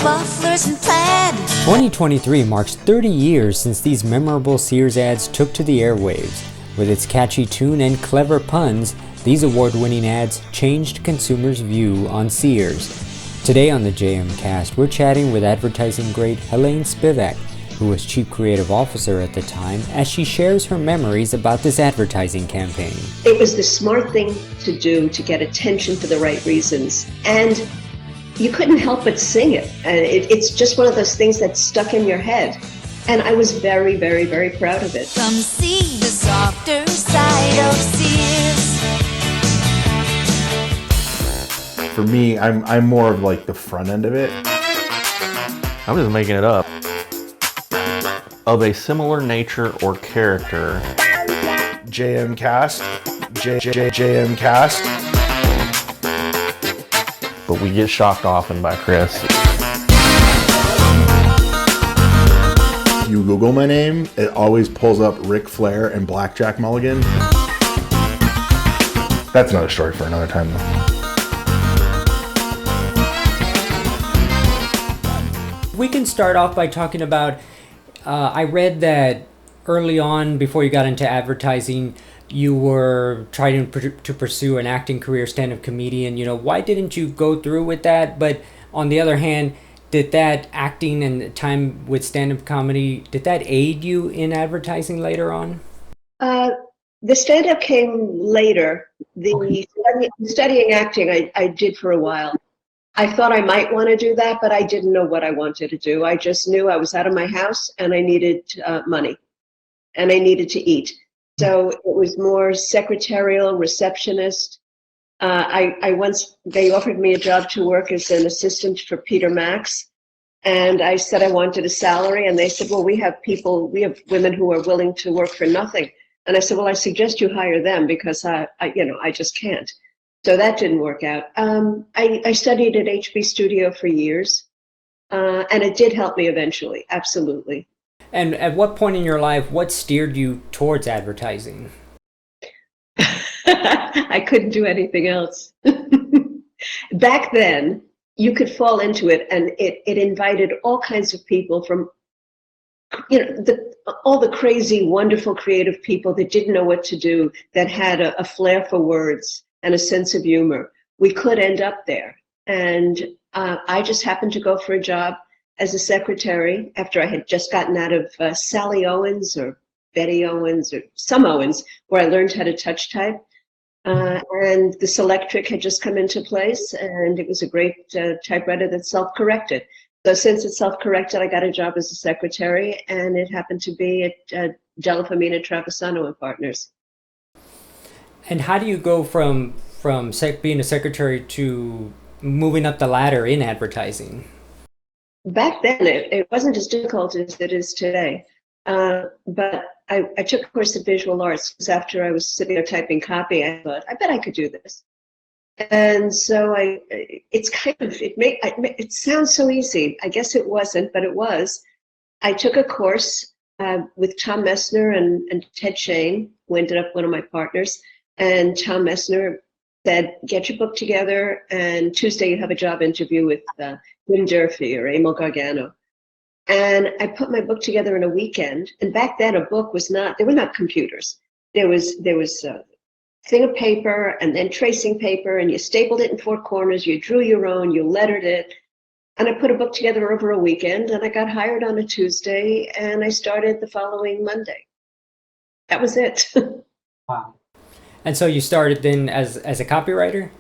mufflers and plaid. 2023 marks 30 years since these memorable Sears ads took to the airwaves. With its catchy tune and clever puns, these award-winning ads changed consumers' view on Sears. Today on the JMKast, we're chatting with advertising great Helayne Spivak, who was Chief Creative Officer at the time, as she shares her memories about this advertising campaign. It was the smart thing to do to get attention for the right reasons, and you couldn't help but sing it. It's just one of those things that stuck in your head, and I was very, very, very proud of it. Come see the softer side of Sears. For me, I'm more of like the front end of it. I'm just making it up. Of a similar nature or character. JMKast, JMKast. But we get shocked often by Chris. You Google my name, it always pulls up Ric Flair and Blackjack Mulligan. That's another story for another time though. We can start off by talking about, I read that early on, before you got into advertising, you were trying to pursue an acting career, stand-up comedian. You know, why didn't you go through with that? But on the other hand, did that acting and time with stand-up comedy, did that aid you in advertising later on? The stand-up came later. The studying acting I did for a while. I thought I might want to do that, but I didn't know what I wanted to do. I just knew I was out of my house and I needed money and I needed to eat. So it was more secretarial, receptionist. They offered me a job to work as an assistant for Peter Max. And I said I wanted a salary. And they said, well, we have women who are willing to work for nothing. And I said, well, I suggest you hire them because I just can't. So that didn't work out. I studied at HB Studio for years, and it did help me eventually, absolutely. And at what point in your life, what steered you towards advertising? I couldn't do anything else. Back then, you could fall into it, and it invited all kinds of people from, all the crazy, wonderful, creative people that didn't know what to do, that had a flair for words and a sense of humor. We could end up there. And I just happened to go for a job as a secretary after I had just gotten out of Sally Owens or Betty Owens or some Owens, where I learned how to touch type. And the Selectric had just come into place, and it was a great typewriter that self-corrected. So since it self-corrected, I got a job as a secretary, and it happened to be at Delafamina Travisano and Partners. And how do you go from being a secretary to moving up the ladder in advertising? Back then, it wasn't as difficult as it is today. But I took a course of visual arts because after I was sitting there typing copy, I thought, I bet I could do this. And so it sounds so easy. I guess it wasn't, but it was. I took a course with Tom Messner and Ted Shane, who ended up one of my partners. And Tom Messner said, get your book together, and Tuesday you have a job interview with Jim Durfee or Emil Gargano. And I put my book together in a weekend. And back then, there were not computers. There was a thing of paper and then tracing paper, and you stapled it in four corners, you drew your own, you lettered it. And I put a book together over a weekend, and I got hired on a Tuesday, and I started the following Monday. That was it. Wow. And so you started then as a copywriter?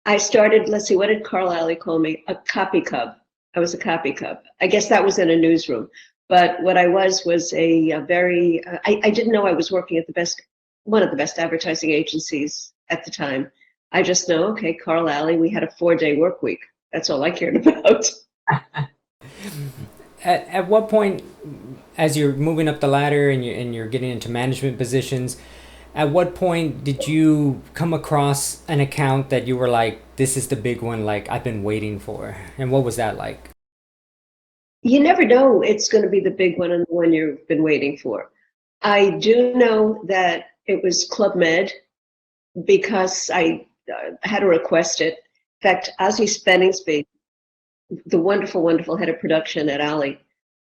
I started, let's see, what did Carl Alley call me? A copy cub. I was a copy cub. I guess that was in a newsroom. But what I was a very, I didn't know I was working at one of the best advertising agencies at the time. I just know, okay, Carl Alley, we had a 4-day work week. That's all I cared about. At what point, as you're moving up the ladder and you're getting into management positions, at what point did you come across an account that you were like, this is the big one, like I've been waiting for? And what was that like? You never know it's going to be the big one and the one you've been waiting for. I do know that it was Club Med because I had to request it. In fact, Ozzie Spenningsby the wonderful, wonderful head of production at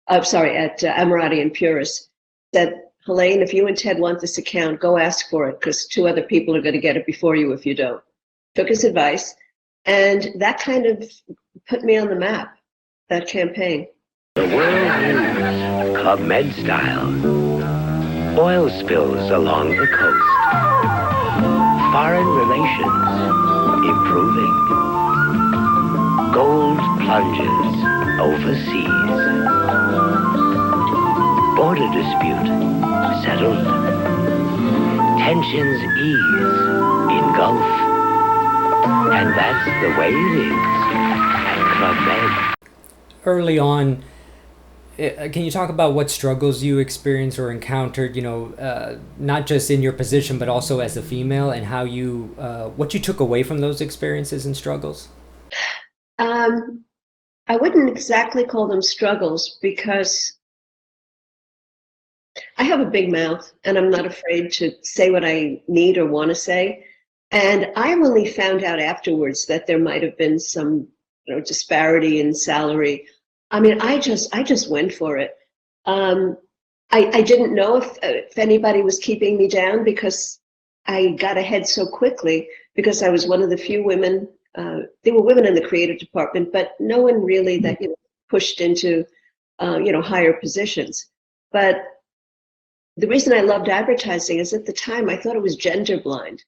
Ammirati and Puris, said, Helayne, if you and Ted want this account, go ask for it, because 2 other people are going to get it before you if you don't. Took his advice, and that kind of put me on the map, that campaign. The world news, Club Med style. Oil spills along the coast. Foreign relations improving. Gold plunges overseas. Border dispute settled. Tensions ease in Gulf. And that's the way it is at Club Med. Early on, can you talk about what struggles you experienced or encountered, not just in your position, but also as a female, and how you, what you took away from those experiences and struggles? I wouldn't exactly call them struggles, because I have a big mouth and I'm not afraid to say what I need or want to say. And I only found out afterwards that there might have been some, disparity in salary. I mean, I just went for it. I didn't know if anybody was keeping me down, because I got ahead so quickly, because I was one of the few women. There were women in the creative department, but no one really that pushed into higher positions. But the reason I loved advertising is, at the time I thought it was gender blind,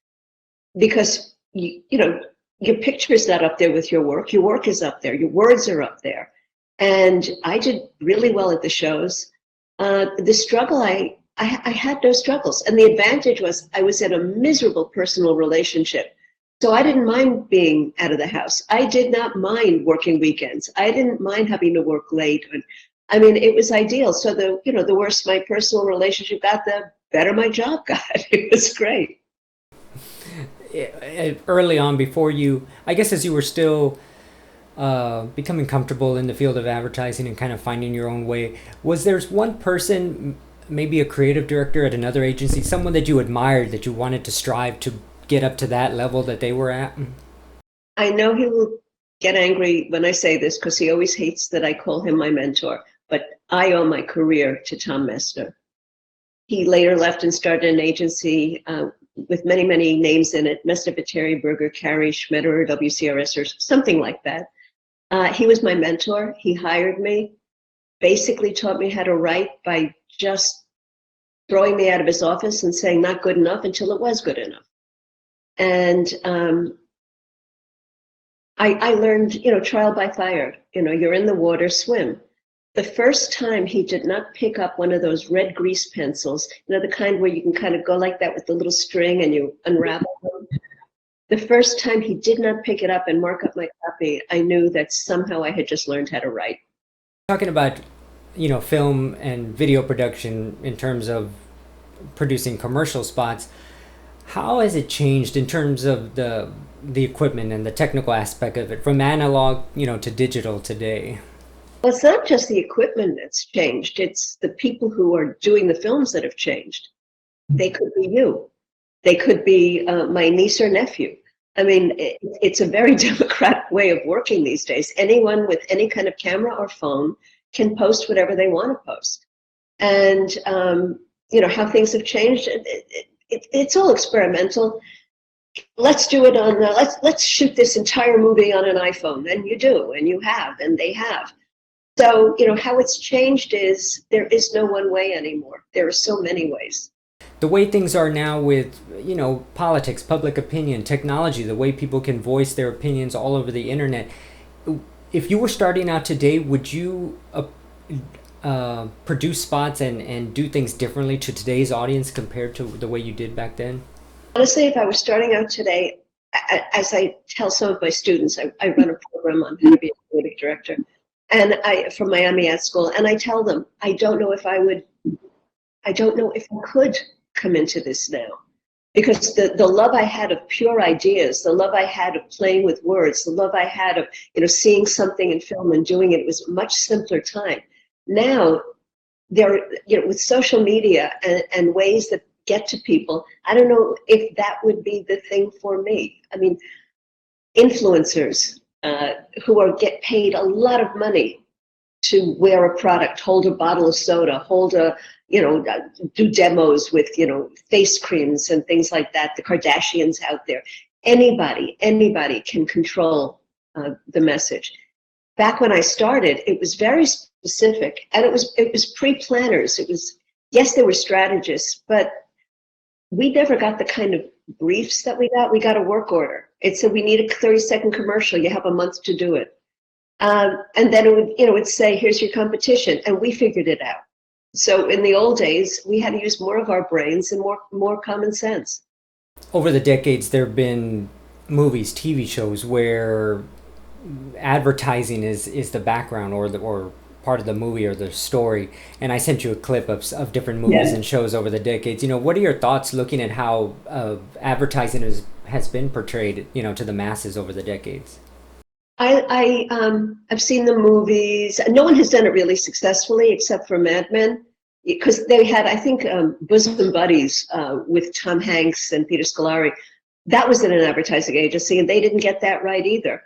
because your picture is not up there with your work is up there, your words are up there. And I did really well at the shows. The struggle, I had no struggles. And the advantage was I was in a miserable personal relationship. So I didn't mind being out of the house. I did not mind working weekends. I didn't mind having to work late. I mean, it was ideal. So the worse my personal relationship got, the better my job got. It was great. Early on, before you, I guess as you were still becoming comfortable in the field of advertising and kind of finding your own way, was there one person, maybe a creative director at another agency, someone that you admired, that you wanted to strive to get up to that level that they were at? I know he will get angry when I say this, because he always hates that I call him my mentor, but I owe my career to Tom Messner. He later left and started an agency with many, many names in it: Messner, Viteri, Berger, Carey, Schmetterer, WCRS, or something like that. He was my mentor. He hired me, basically taught me how to write by just throwing me out of his office and saying not good enough until it was good enough. And I learned, trial by fire. You're in the water, swim. The first time he did not pick up one of those red grease pencils, the kind where you can kind of go like that with the little string and you unravel them. The first time he did not pick it up and mark up my copy, I knew that somehow I had just learned how to write. Talking about, film and video production in terms of producing commercial spots, how has it changed in terms of the equipment and the technical aspect of it, from analog, to digital today? Well, it's not just the equipment that's changed. It's the people who are doing the films that have changed. They could be you. They could be my niece or nephew. I mean, it's a very democratic way of working these days. Anyone with any kind of camera or phone can post whatever they want to post. And, how things have changed, it's all experimental. Let's do it on, let's shoot this entire movie on an iPhone. And you do, and you have, and they have. So, how it's changed is there is no one way anymore. There are so many ways. The way things are now with, politics, public opinion, technology, the way people can voice their opinions all over the internet. If you were starting out today, would you produce spots and do things differently to today's audience compared to the way you did back then? Honestly, if I was starting out today, as I tell some of my students, I run a program on how to be a creative director. And from Miami Ad School, and I tell them, I don't know if I could come into this now, because the love I had of pure ideas, the love I had of playing with words, the love I had of seeing something in film and doing it was a much simpler time. Now, with social media and ways that get to people, I don't know if that would be the thing for me. I mean, influencers. who get paid a lot of money to wear a product, hold a bottle of soda, do demos with, face creams and things like that. The Kardashians out there. Anybody can control the message. Back when I started, it was very specific, and it was pre-planners. Yes, there were strategists, but we never got the kind of briefs that we got. We got a work order. It said we need a 30-second commercial. You have a month to do it. And then it would say, here's your competition. And we figured it out. So in the old days, we had to use more of our brains and more common sense. Over the decades, there have been movies, TV shows where advertising is the background or part of the movie or the story. And I sent you a clip of different movies and shows over the decades. What are your thoughts looking at how advertising has been portrayed, to the masses over the decades? I've seen the movies. No one has done it really successfully except for Mad Men, because they had, I think, Bosom Buddies with Tom Hanks and Peter Scolari. That was in an advertising agency, and they didn't get that right either.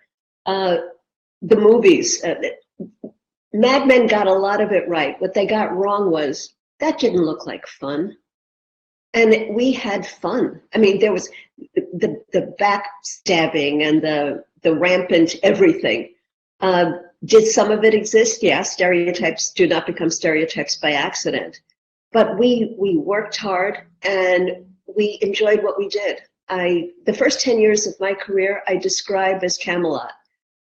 The movies, Mad Men got a lot of it right. What they got wrong was that didn't look like fun. And we had fun. I mean, there was the backstabbing and the rampant everything. Did some of it exist? Yeah, stereotypes do not become stereotypes by accident. But we worked hard and we enjoyed what we did. The first 10 years of my career, I describe as Camelot.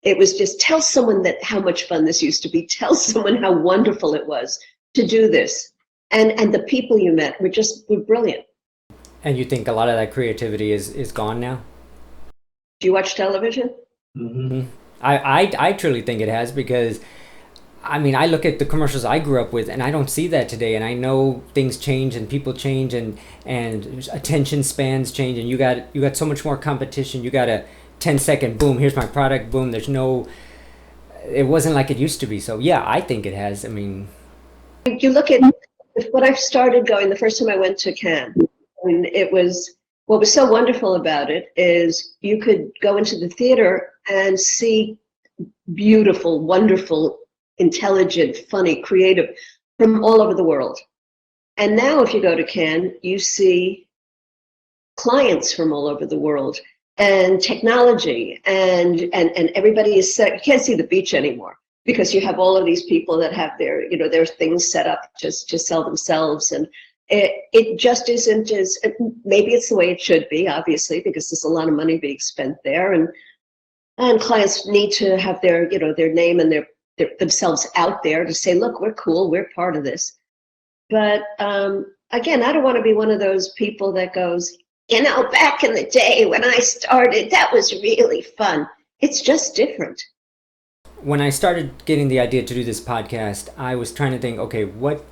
It was just tell someone how much fun this used to be. Tell someone how wonderful it was to do this. And the people you met were brilliant. And you think a lot of that creativity is gone now? Do you watch television? Mm-hmm. I truly think it has, because I look at the commercials I grew up with and I don't see that today. And I know things change and people change and attention spans change, and you got so much more competition. You got a 10-second boom, here's my product, boom. It wasn't like it used to be. So yeah, I think it has. You look at when I started going, the first time I went to Cannes, what was so wonderful about it is you could go into the theater and see beautiful, wonderful, intelligent, funny, creative from all over the world. And now if you go to Cannes, you see clients from all over the world and technology and everybody is set. You can't see the beach anymore because you have all of these people that have their things set up just to sell themselves. And it just isn't as, maybe it's the way it should be, obviously, because there's a lot of money being spent there, and clients need to have their name and their themselves out there to say, look, we're cool, we're part of this. But again, I don't want to be one of those people that goes, back in the day when I started, that was really fun. It's just different. When I started getting the idea to do this podcast, I was trying to think, okay, what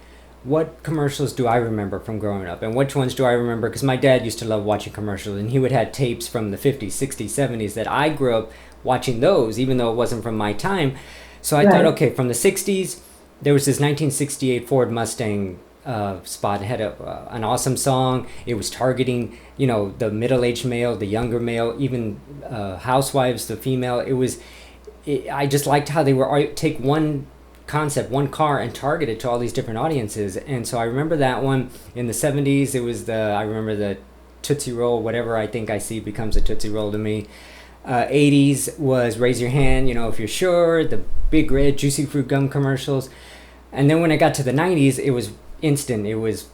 commercials do I remember from growing up, and which ones do I remember? Because my dad used to love watching commercials, and he would have tapes from the 50s, 60s, 70s that I grew up watching those, even though it wasn't from my time. So I thought, okay, from the 60s, there was this 1968 Ford Mustang spot. It had an awesome song. It was targeting, the middle-aged male, the younger male, even housewives, the female. I just liked how they were take one concept, one car, and target it to all these different audiences. And so I remember that one. In the 70s, it was I remember the Tootsie Roll, whatever I think I see becomes a Tootsie Roll to me. 80s was Raise Your Hand, if you're sure, the big red juicy fruit gum commercials. And then when I got to the 90s, it was instant. It was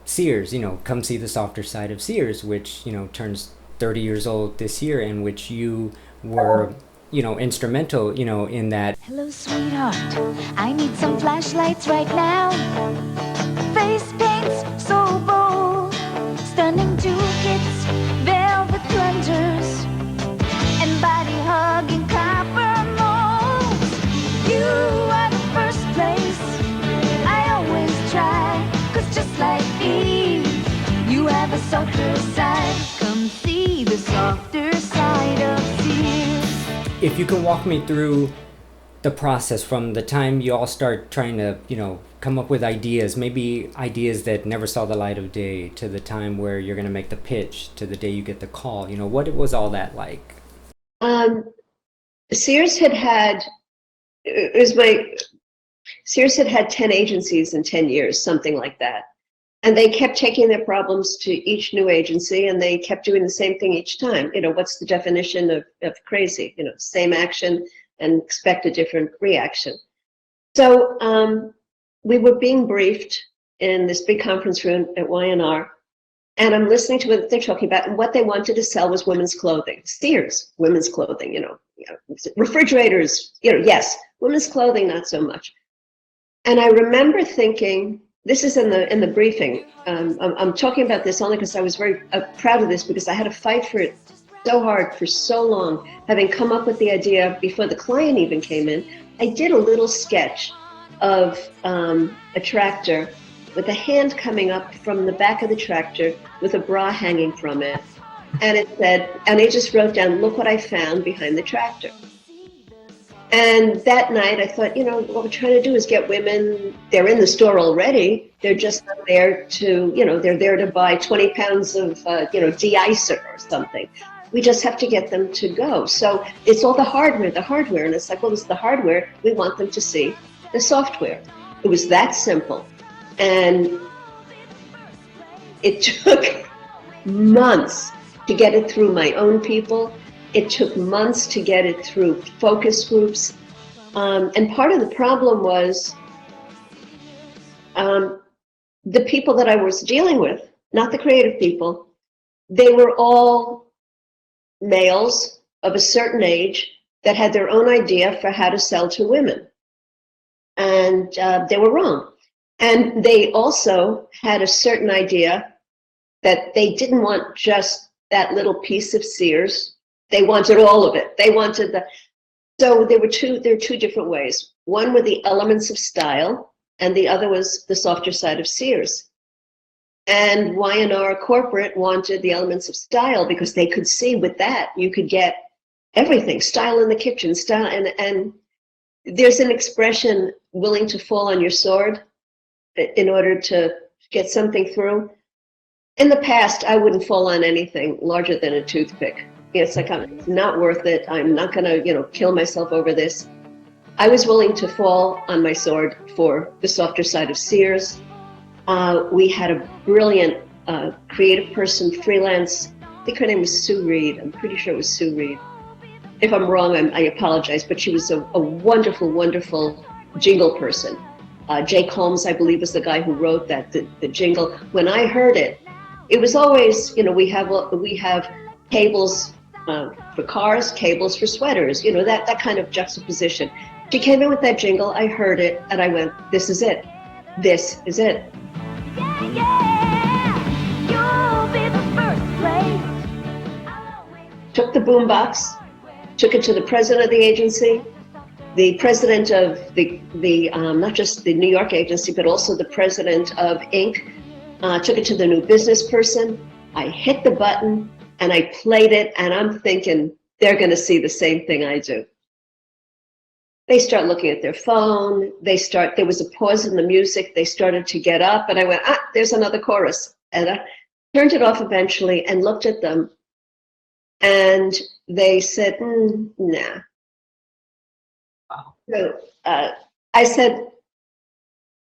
Sears, come see the Softer Side of Sears, which, turns 30 years old this year, and which you were instrumental, in that. Hello, sweetheart. I need some flashlights right now. Face paints so bold. Stunning jackets, velvet plungers, and body hugging copper molds. You are the first place I always try. 'Cause just like Eve, you have a softer side. Come see the softer side of Sears. If you can walk me through the process from the time you all start trying to, come up with ideas, maybe ideas that never saw the light of day, to the time where you're going to make the pitch, to the day you get the call, what was all that like? Sears had had, it was my, Sears had had 10 agencies in 10 years, something like that. And they kept taking their problems to each new agency, and they kept doing the same thing each time. You know, what's the definition of crazy? You know, same action and expect a different reaction. So we were being briefed in this big conference room at Y&R, and I'm listening to what they're talking about, and what they wanted to sell was women's clothing. Sears, women's clothing, you know, refrigerators, you know, yes, women's clothing, not so much. And I remember thinking, this is in the briefing. I'm talking about this only because I was very proud of this, because I had to fight for it so hard for so long, having come up with the idea before the client even came in. I did a little sketch of a tractor with a hand coming up from the back of the tractor with a bra hanging from it. And it said, and I just wrote down, look what I found behind the tractor. And that night I thought, you know, what we're trying to do is get women, they're in the store already. They're just not there to, you know, they're there to buy 20 pounds of, you know, de-icer or something. We just have to get them to go. So it's all the hardware. And it's like, well, it's the hardware. We want them to see the software. It was that simple. And it took months to get it through my own people. It took months to get it through focus groups. And part of the problem was the people that I was dealing with, not the creative people, they were all males of a certain age that had their own idea for how to sell to women. And they were wrong. And they also had a certain idea that they didn't want just that little piece of Sears. They wanted all of it. They wanted the, so there were two different ways. One were the elements of style, and the other was the softer side of Sears. And Y&R corporate wanted the elements of style because they could see with that you could get everything, style in the kitchen, style, and there's an expression, willing to fall on your sword in order to get something through. In the past, I wouldn't fall on anything larger than a toothpick. It's like, it's not worth it. I'm not going to, you know, kill myself over this. I was willing to fall on my sword for the softer side of Sears. We had a brilliant creative person, freelance. I think her name was Sue Reed. I'm pretty sure it was Sue Reed. If I'm wrong, I apologize, but she was a wonderful, wonderful jingle person. Jake Holmes, I believe, was the guy who wrote that, the jingle. When I heard it, it was always, you know, we have cables for cars, cables for sweaters, you know, that kind of juxtaposition. She came in with that jingle, I heard it, and I went, this is it. This is it. You'll be the first place. Took the boombox, took it to the president of the agency, the president of the not just the New York agency, but also the president of Inc. Took it to the new business person. I hit the button and I played it, and I'm thinking they're going to see the same thing I do. They start looking at their phone. There was a pause in the music. They started to get up, and I went, there's another chorus. And I turned it off eventually and looked at them, and they said, nah. So I said,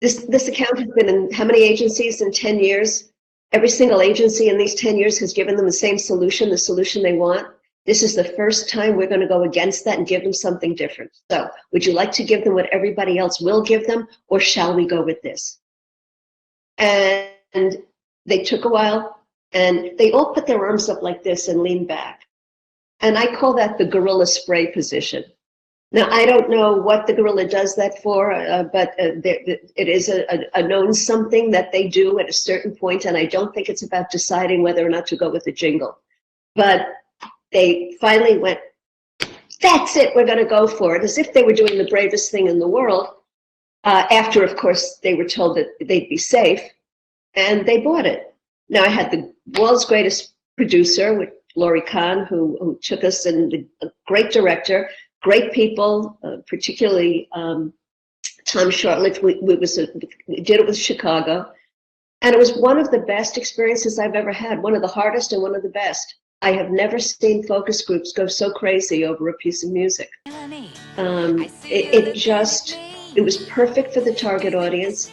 this account has been in how many agencies in 10 years? Every single agency in these 10 years has given them the same solution, the solution they want. This is the first time we're going to go against that and give them something different. So would you like to give them what everybody else will give them, or shall we go with this? And they took a while, and they all put their arms up like this and leaned back. And I call that the gorilla spray position. Now, I don't know what the gorilla does that for, but it is a known something that they do at a certain point, and I don't think it's about deciding whether or not to go with the jingle. But they finally went, that's it, we're going to go for it, as if they were doing the bravest thing in the world, after, of course, they were told that they'd be safe, and they bought it. Now, I had the world's greatest producer, with Laurie Kahn, who took us, and a great director, great people, particularly Tom Shortledge. We did it with Chicago. And it was one of the best experiences I've ever had, one of the hardest and one of the best. I have never seen focus groups go so crazy over a piece of music. It was perfect for the target audience.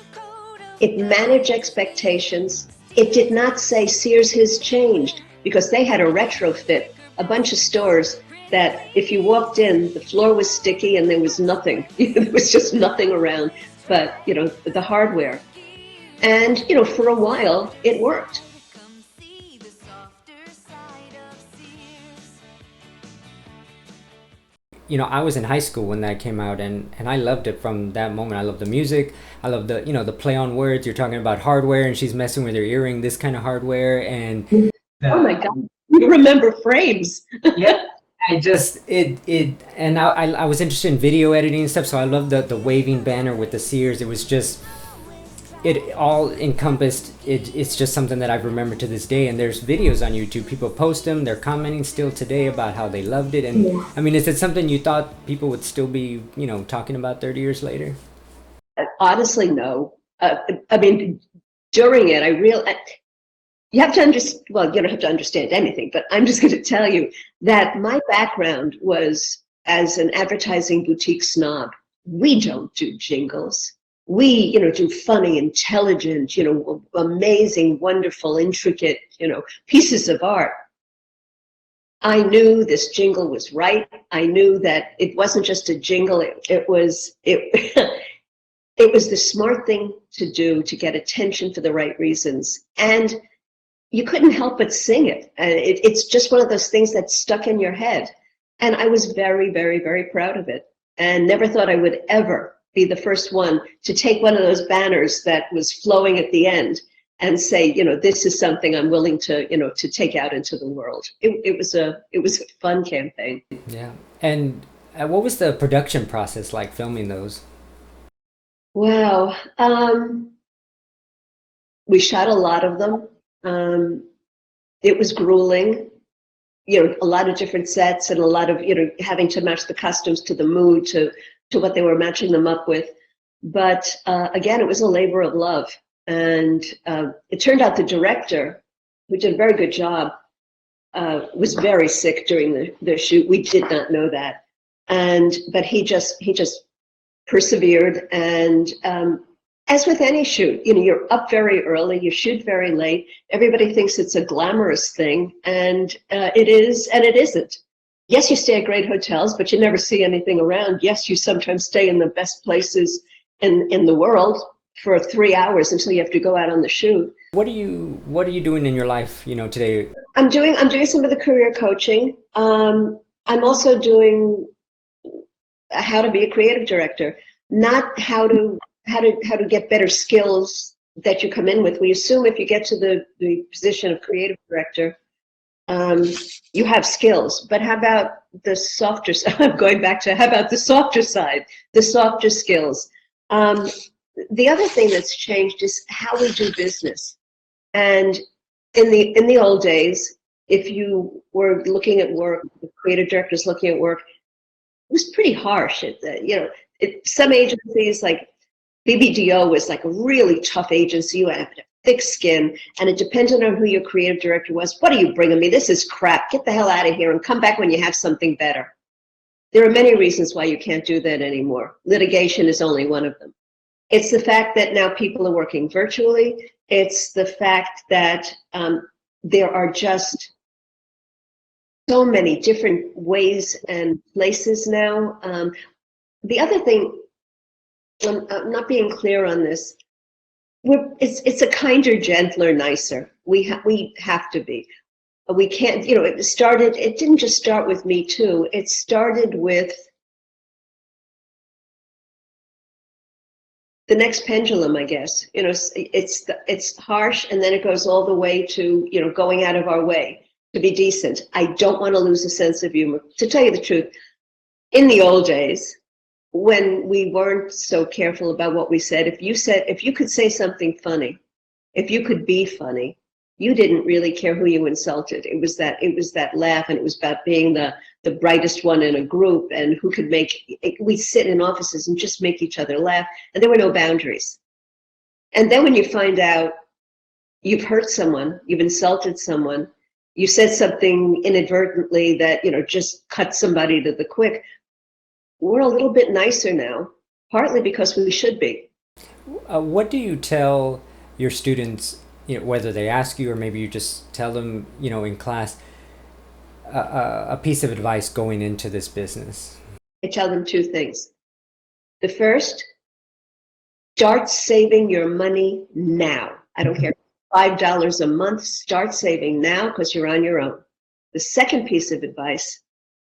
It managed expectations. It did not say Sears has changed, because they had a retrofit, a bunch of stores that if you walked in, the floor was sticky and there was nothing. There was just nothing around but, the hardware. And, for a while, it worked. Come see the softer side of Sears. I was in high school when that came out, and I loved it from that moment. I love the music. I love the, the play on words. You're talking about hardware, and she's messing with her earring, this kind of hardware, and Oh my God, you remember frames. yeah, and I was interested in video editing and stuff, so I love the waving banner with the Sears. It was just, it all encompassed. It's just something that I've remembered to this day. And there's videos on YouTube. People post them. They're commenting still today about how they loved it. And I mean, is it something you thought people would still be, talking about 30 years later? Honestly, no. I mean, during it, you have to understand, well, you don't have to understand anything, but I'm just going to tell you that my background was as an advertising boutique snob. We don't do jingles. We, do funny, intelligent, amazing, wonderful, intricate, pieces of art. I knew this jingle was right. I knew that it wasn't just a jingle. It was the smart thing to do to get attention for the right reasons. And you couldn't help but sing it. And it's just one of those things that stuck in your head. And I was very, very, very proud of it, and never thought I would ever be the first one to take one of those banners that was flowing at the end and say, this is something I'm willing to, to take out into the world. It was a fun campaign. Yeah. And what was the production process like, filming those? Wow. We shot a lot of them. It was grueling, a lot of different sets, and a lot of, having to match the costumes to the mood, to what they were matching them up with. But again, it was a labor of love. And it turned out the director, who did a very good job, was very sick during the shoot. We did not know that. But he just persevered. And as with any shoot, you're up very early, you shoot very late. Everybody thinks it's a glamorous thing, and it is, and it isn't. Yes, you stay at great hotels, but you never see anything around. Yes, you sometimes stay in the best places in the world for 3 hours until you have to go out on the shoot. What are you doing in your life, today? I'm doing some of the career coaching. I'm also doing how to be a creative director, not how to get better skills that you come in with. We assume if you get to the position of creative director, you have skills. But how about the softer side? I'm going back to, how about the softer side, the softer skills? The other thing that's changed is how we do business. And in the old days, if you were looking at work, the creative directors looking at work, it was pretty harsh. Some agencies like BBDO was like a really tough agency. You had to have thick skin, and it depended on who your creative director was. What are you bringing me? This is crap. Get the hell out of here and come back when you have something better. There are many reasons why you can't do that anymore. Litigation is only one of them. It's the fact that now people are working virtually. It's the fact that there are just so many different ways and places now. The other thing, I'm not being clear on this, it's a kinder, gentler, nicer. We have to be. We can't, it didn't just start with Me Too. It started with the next pendulum, I guess. It's harsh, and then it goes all the way to, going out of our way to be decent. I don't want to lose a sense of humor. To tell you the truth, in the old days, when we weren't so careful about what we said, if you could say something funny, if you could be funny, you didn't really care who you insulted. It was that laugh, and it was about being the brightest one in a group, and who could we sit in offices and just make each other laugh, and there were no boundaries. And then when you find out you've hurt someone, you've insulted someone, you said something inadvertently that, just cut somebody to the quick. We're a little bit nicer now, partly because we should be. What do you tell your students, whether they ask you or maybe you just tell them, in class, a piece of advice going into this business? I tell them two things. The first, start saving your money now. I don't care, $5 a month, start saving now because you're on your own. The second piece of advice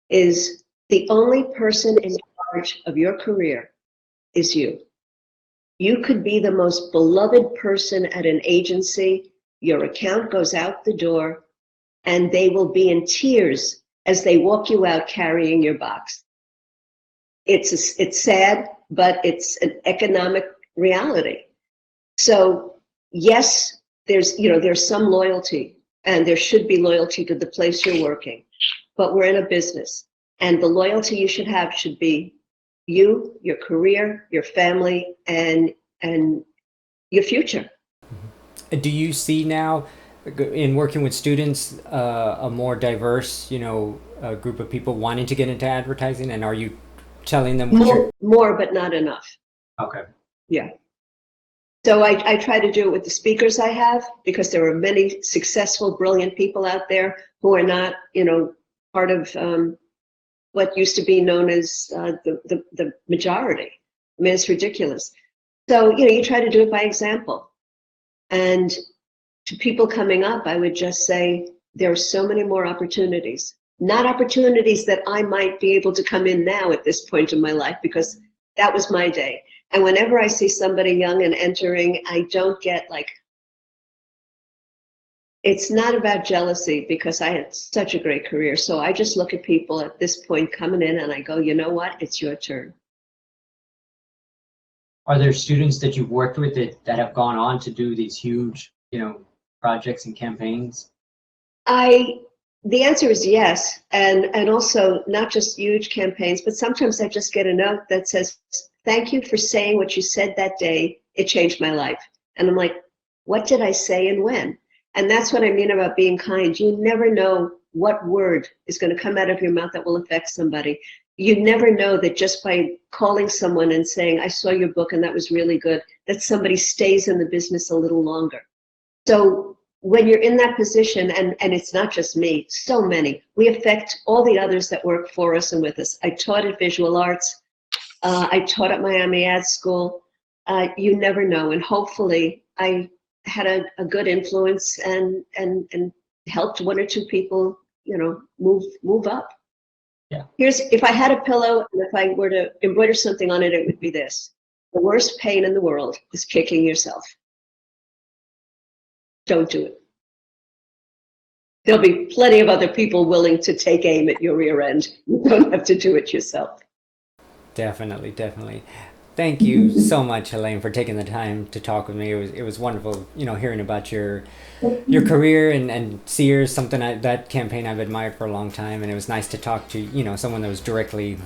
is the only person in charge of your career is you. You could be the most beloved person at an agency. Your account goes out the door and they will be in tears as they walk you out carrying your box. It's sad, but it's an economic reality. So yes, there's some loyalty, and there should be loyalty to the place you're working, but we're in a business, and the loyalty you should have should be you, your career, your family, and your future. Do you see now, in working with students, a more diverse, group of people wanting to get into advertising, and are you telling them more, but not enough? Okay. Yeah. So I try to do it with the speakers I have, because there are many successful, brilliant people out there who are not, part of what used to be known as the majority. I mean, it's ridiculous. So, you try to do it by example. And to people coming up, I would just say there are so many more opportunities. Not opportunities that I might be able to come in now at this point in my life, because that was my day. And whenever I see somebody young and entering, I don't get it's not about jealousy, because I had such a great career. So I just look at people at this point coming in and I go, you know what? It's your turn. Are there students that you've worked with that have gone on to do these huge, projects and campaigns? The answer is yes. And also not just huge campaigns, but sometimes I just get a note that says, thank you for saying what you said that day. It changed my life. And I'm like, what did I say and when? And that's what I mean about being kind. You never know what word is going to come out of your mouth that will affect somebody. You never know that just by calling someone and saying, I saw your book and that was really good, that somebody stays in the business a little longer. So when you're in that position, and it's not just me, so many, we affect all the others that work for us and with us. I taught at Visual Arts. I taught at Miami Ad School. You never know. And hopefully I had a good influence and helped one or two people, move up. Yeah. If I had a pillow and if I were to embroider something on it, it would be this: the worst pain in the world is kicking yourself. Don't do it. There'll be plenty of other people willing to take aim at your rear end. You don't have to do it yourself. Definitely. Thank you so much, Helayne, for taking the time to talk with me. It was wonderful, hearing about your career and Sears, that campaign I've admired for a long time, and it was nice to talk to someone that was directly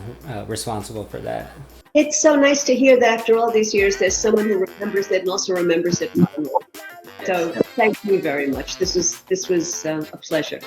responsible for that. It's so nice to hear that after all these years, there's someone who remembers it and also remembers it. So thank you very much. This was a pleasure.